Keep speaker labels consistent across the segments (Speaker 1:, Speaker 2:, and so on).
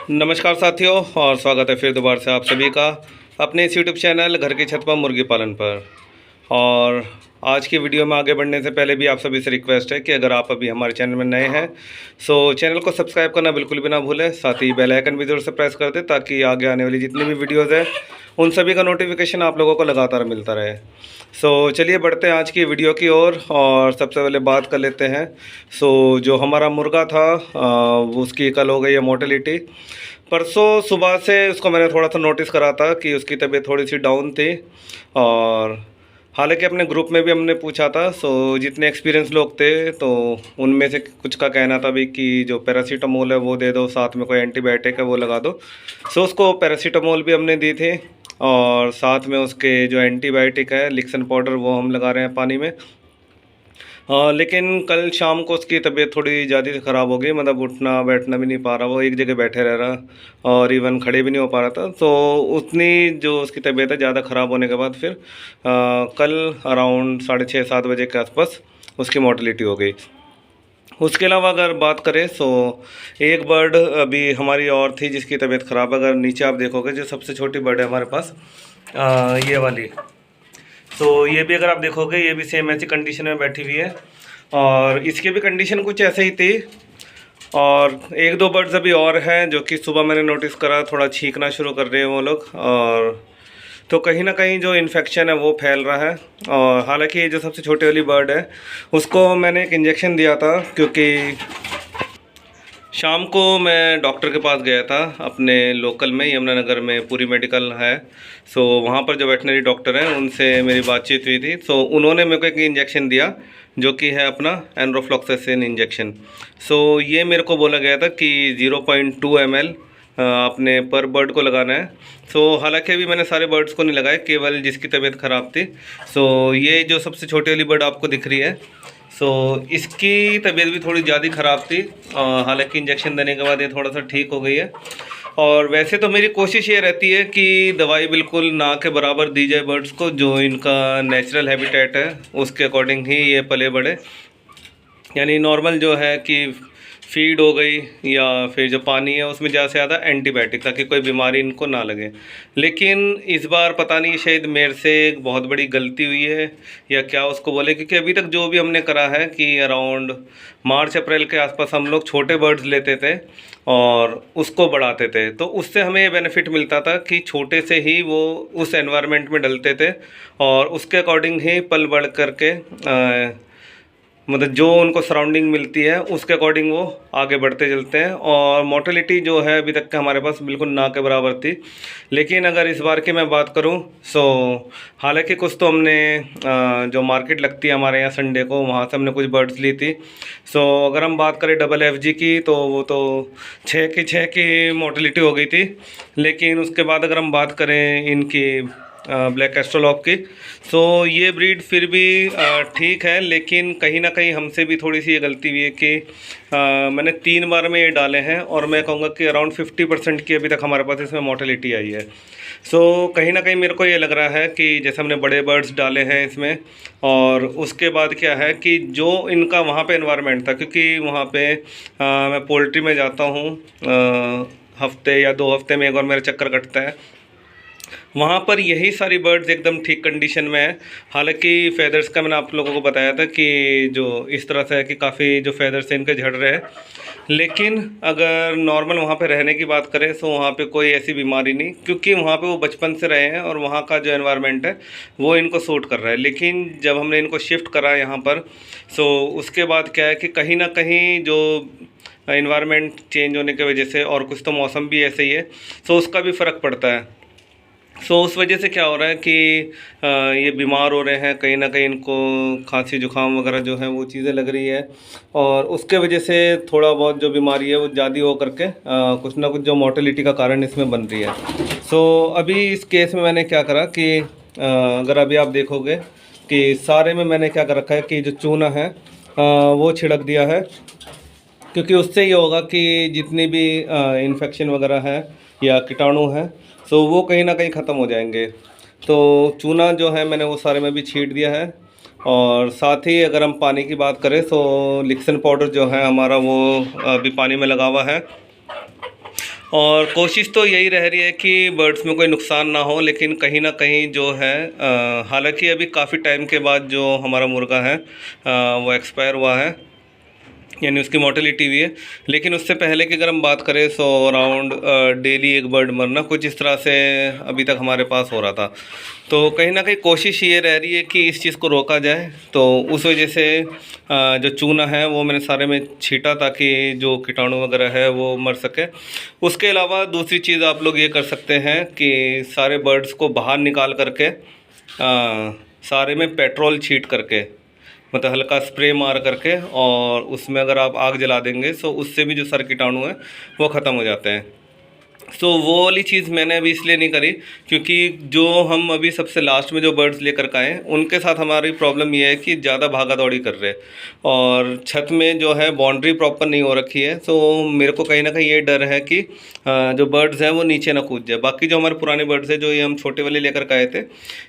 Speaker 1: नमस्कार साथियों, और स्वागत है फिर दोबारा से आप सभी का अपने इस यूट्यूब चैनल घर की छत पर मुर्गी पालन पर। और आज की वीडियो में आगे बढ़ने से पहले भी आप सभी से रिक्वेस्ट है कि अगर आप अभी हमारे चैनल में नए हैं तो चैनल को सब्सक्राइब करना बिल्कुल भी ना भूलें। साथ ही बेल आइकन भी जरूर से प्रेस कर दें ताकि आगे आने वाली जितनी भी वीडियोज़ है उन सभी का नोटिफिकेशन आप लोगों को लगातार मिलता रहे। चलिए बढ़ते हैं आज की वीडियो की ओर। और सबसे पहले बात कर लेते हैं। जो हमारा मुर्गा था उसकी कल हो गई है मोर्टेलिटी। परसों सुबह से उसको मैंने थोड़ा सा नोटिस करा था कि उसकी तबीयत थोड़ी सी डाउन थी। और हालांकि अपने ग्रुप में भी हमने पूछा था, जितने एक्सपीरियंस लोग थे तो उनमें से कुछ का कहना था भी कि जो पैरासीटामोल है वो दे दो, साथ में कोई एंटीबायोटिक है वो लगा दो। उसको पैरासीटामोल भी हमने दी थी और साथ में उसके जो एंटीबायोटिक है लिक्सन पाउडर वो हम लगा रहे हैं पानी में। लेकिन कल शाम को उसकी तबीयत थोड़ी ज़्यादा ख़राब हो गई, मतलब उठना बैठना भी नहीं पा रहा, वो एक जगह बैठे रह रहा और इवन खड़े भी नहीं हो पा रहा था। तो उतनी जो उसकी तबीयत है ज़्यादा ख़राब होने के बाद फिर कल अराउंड 6:30-7 बजे के आसपास उसकी मोर्टेलिटी हो गई। उसके अलावा अगर बात करें एक बर्ड अभी हमारी और थी जिसकी तबीयत ख़राब। अगर नीचे आप देखोगे जो सबसे छोटी बर्ड है हमारे पास ये वाली, ये भी अगर आप देखोगे ये भी सेम ऐसी कंडीशन में बैठी हुई है और इसकी भी कंडीशन कुछ ऐसे ही थी। और एक दो बर्ड्स अभी और हैं जो कि सुबह मैंने नोटिस करा थोड़ा छींकना शुरू कर रहे हैं वो लोग, और तो कहीं ना कहीं जो इन्फेक्शन है वो फैल रहा है। और हालांकि ये जो सबसे छोटी वाली बर्ड है उसको मैंने एक इंजेक्शन दिया था, क्योंकि शाम को मैं डॉक्टर के पास गया था अपने लोकल में, यमुनानगर में पूरी मेडिकल है। वहाँ पर जो वेटनरी डॉक्टर हैं उनसे मेरी बातचीत हुई थी। उन्होंने मेरे को एक इंजेक्शन दिया जो कि है अपना एनरोफ्लॉक्सासिन इंजेक्शन। ये मेरे को बोला गया था कि 0.2 ml अपने पर बर्ड को लगाना है। हालांकि अभी मैंने सारे बर्ड्स को नहीं लगाए, केवल जिसकी तबीयत ख़राब थी। ये जो सबसे छोटी वाली बर्ड आपको दिख रही है, इसकी तबीयत भी थोड़ी ज़्यादा ख़राब थी। हालांकि इंजेक्शन देने के बाद ये थोड़ा सा ठीक हो गई है। और वैसे तो मेरी कोशिश ये रहती है कि दवाई बिल्कुल ना के बराबर दी जाए बर्ड्स को, जो इनका नेचुरल हैबिटेट है उसके अकॉर्डिंग ही ये पले बढ़े। यानी नॉर्मल जो है कि फीड हो गई या फिर जो पानी है उसमें ज़्यादा से ज़्यादा एंटीबायोटिक, ताकि कोई बीमारी इनको ना लगे। लेकिन इस बार पता नहीं शायद मेरे से एक बहुत बड़ी गलती हुई है या क्या उसको बोले, क्योंकि अभी तक जो भी हमने करा है कि अराउंड मार्च अप्रैल के आसपास हम लोग छोटे बर्ड्स लेते थे और उसको बढ़ाते थे। तो उससे हमें ये बेनिफिट मिलता था कि छोटे से ही वो उस एनवायरनमेंट में डलते थे और उसके अकॉर्डिंग ही पल बढ़ करके मतलब जो उनको सराउंडिंग मिलती है उसके अकॉर्डिंग वो आगे बढ़ते चलते हैं। और मोर्टेलिटी जो है अभी तक का हमारे पास बिल्कुल ना के बराबर थी। लेकिन अगर इस बार की मैं बात करूं हालांकि कुछ तो हमने जो मार्केट लगती है हमारे यहाँ संडे को, वहाँ से हमने कुछ बर्ड्स ली थी। अगर हम बात करें डबल FG की तो वो तो 6 की मोर्टेलिटी हो गई थी। लेकिन उसके बाद अगर हम बात करें इनकी ब्लैक एस्ट्रोलॉप की, ये ब्रीड फिर भी ठीक है। लेकिन कहीं ना कहीं हमसे भी थोड़ी सी ये गलती हुई है कि मैंने 3 बार में ये डाले हैं और मैं कहूँगा कि अराउंड 50% की अभी तक हमारे पास इसमें मोर्टेलिटी आई है। कहीं ना कहीं मेरे को ये लग रहा है कि जैसे हमने बड़े बर्ड्स डाले हैं इसमें, और उसके बाद क्या है कि जो इनका वहाँ पे एनवायरनमेंट था, क्योंकि वहाँ पे मैं पोल्ट्री में जाता हूँ हफ्ते या 2 हफ्ते में एक बार मेरा चक्कर कटता है, वहाँ पर यही सारी बर्ड्स एकदम ठीक कंडीशन में है। हालांकि फेदर्स का मैंने आप लोगों को बताया था कि जो इस तरह से है कि काफ़ी जो फेदर्स हैं इनके झड़ रहे हैं। लेकिन अगर नॉर्मल वहाँ पे रहने की बात करें वहाँ पे कोई ऐसी बीमारी नहीं, क्योंकि वहाँ पे वो बचपन से रहे हैं और वहाँ का जो एनवायरनमेंट है वो इनको सूट कर रहा है। लेकिन जब हमने इनको शिफ्ट करा यहाँ पर उसके बाद क्या है कि कहीं ना कहीं जो इन्वायरमेंट चेंज होने की वजह से, और कुछ तो मौसम भी ऐसे ही है, उसका भी फ़र्क पड़ता है। उस वजह से क्या हो रहा है कि ये बीमार हो रहे हैं, कहीं ना कहीं इनको खांसी जुकाम वगैरह जो है वो चीज़ें लग रही है। और उसके वजह से थोड़ा बहुत जो बीमारी है वो ज़्यादा हो करके कुछ ना कुछ जो मोर्टेलिटी का कारण इसमें बन रही है। अभी इस केस में मैंने क्या करा कि अगर अभी आप देखोगे कि सारे में मैंने क्या कर रखा है कि जो चूना है वो छिड़क दिया है, क्योंकि उससे ये होगा कि जितनी भी इन्फेक्शन वगैरह है या कीटाणु हैं वो कहीं ना कहीं ख़त्म हो जाएंगे। चूना जो है मैंने वो सारे में भी छीट दिया है। और साथ ही अगर हम पानी की बात करें लिक्सन पाउडर जो है हमारा वो अभी पानी में लगा हुआ है। और कोशिश तो यही रह रही है कि बर्ड्स में कोई नुकसान ना हो, लेकिन कहीं ना कहीं जो है हालांकि अभी काफ़ी टाइम के बाद जो हमारा मुर्गा है वो एक्सपायर हुआ है, यानी उसकी मोर्टेलिटी हुई है। लेकिन उससे पहले की अगर हम बात करें सो अराउंड डेली एक बर्ड मरना कुछ इस तरह से अभी तक हमारे पास हो रहा था। तो कहीं ना कहीं कोशिश ये रह रही है कि इस चीज़ को रोका जाए। तो उस वजह से जो चूना है वो मैंने सारे में छीटा ताकि जो कीटाणु वगैरह है वो मर सके। उसके अलावा दूसरी चीज़ आप लोग ये कर सकते हैं कि सारे बर्ड्स को बाहर निकाल करके सारे में पेट्रोल छीट करके, मतलब हल्का स्प्रे मार करके, और उसमें अगर आप आग जला देंगे तो उससे भी जो सारे कीटाणु हैं वो ख़त्म हो जाते हैं। सो वो वाली चीज़ मैंने अभी इसलिए नहीं करी क्योंकि जो हम अभी सबसे लास्ट में जो बर्ड्स लेकर के आए उनके साथ हमारी प्रॉब्लम ये है कि ज़्यादा भागा दौड़ी कर रहे हैं और छत में जो है बाउंड्री प्रॉपर नहीं हो रखी है। सो मेरे को कहीं ना कहीं ये डर है कि जो बर्ड्स हैं वो नीचे ना कूद जाए। बाकी जो हमारे पुराने बर्ड्स हैं जो ये हम छोटे वाले लेकर के आए थे,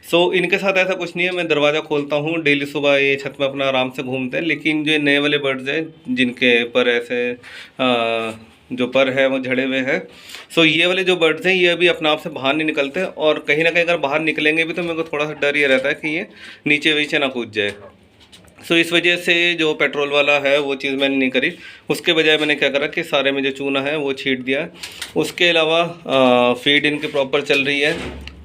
Speaker 1: सो इनके साथ ऐसा कुछ नहीं है। मैं दरवाज़ा खोलता हूँ डेली सुबह, ये छत में अपना आराम से घूमते हैं। लेकिन जो नए वाले बर्ड्स हैं जिनके पर ऐसे जो पर है वो झड़े हुए हैं, सो ये वाले जो बर्ड्स हैं ये अभी अपने आप से बाहर नहीं निकलते, और कहीं ना कहीं अगर बाहर निकलेंगे भी तो मेरे को थोड़ा सा डर ये रहता है कि ये नीचे वीचे ना कूद जाए। सो इस वजह से जो पेट्रोल वाला है वो चीज़ मैंने नहीं करी। उसके बजाय मैंने क्या करा कि सारे में जो चूना है वो छीट दिया। उसके अलावा फीड इनकी प्रॉपर चल रही है,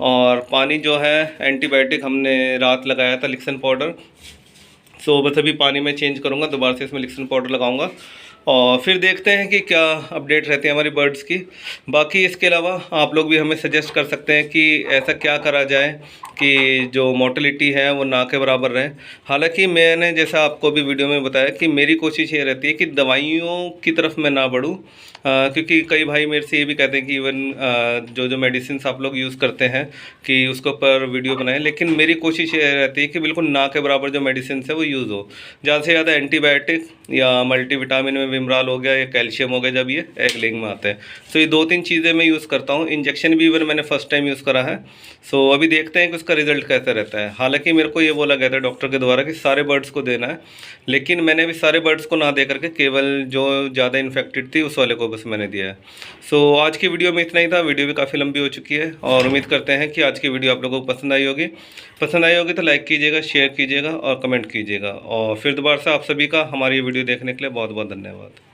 Speaker 1: और पानी जो है एंटीबायोटिक हमने रात लगाया था लिक्सन पाउडर। सो बस अभी पानी में चेंज करूँगा, दोबारा से इसमें लिक्सन पाउडर लगाऊंगा और फिर देखते हैं कि क्या अपडेट रहती है हमारी बर्ड्स की। बाकी इसके अलावा आप लोग भी हमें सजेस्ट कर सकते हैं कि ऐसा क्या करा जाए कि जो मोर्टेलिटी है वो ना के बराबर रहे। हालांकि मैंने जैसा आपको भी वीडियो में बताया कि मेरी कोशिश ये रहती है कि दवाइयों की तरफ मैं ना बढ़ूँ, क्योंकि कई भाई मेरे से ये भी कहते हैं कि इवन जो मेडिसिन आप लोग यूज़ करते हैं कि उसके ऊपर वीडियो बनाएं। लेकिन मेरी कोशिश ये रहती है कि बिल्कुल ना के बराबर जो मेडिसिन है वो यूज़ हो। ज़्यादा से ज़्यादा एंटीबायोटिक या मल्टीविटामिन में विमराल हो गया या कैल्शियम हो गया जब ये एग लेइंग में आते हैं। सो ये 2-3 चीज़ें मैं यूज़ करता हूँ। इंजेक्शन भी इवन मैंने फर्स्ट टाइम यूज़ करा है। सो अभी देखते हैं कि उसका रिजल्ट कैसा रहता है। हालांकि मेरे को ये बोला गया था डॉक्टर के द्वारा कि सारे बर्ड्स को देना है, लेकिन मैंने भी सारे बर्ड्स को ना दे करके केवल जो ज़्यादा इन्फेक्टेड थी उस वाले को बस मैंने दिया है। सो आज की वीडियो में इतना ही था। वीडियो भी काफ़ी लंबी हो चुकी है और उम्मीद करते हैं कि आज की वीडियो आप लोगों को पसंद आई होगी। पसंद आई होगी तो लाइक कीजिएगा, शेयर कीजिएगा और कमेंट कीजिएगा। और फिर दोबारा से आप सभी का हमारी वीडियो देखने के लिए बहुत बहुत धन्यवाद।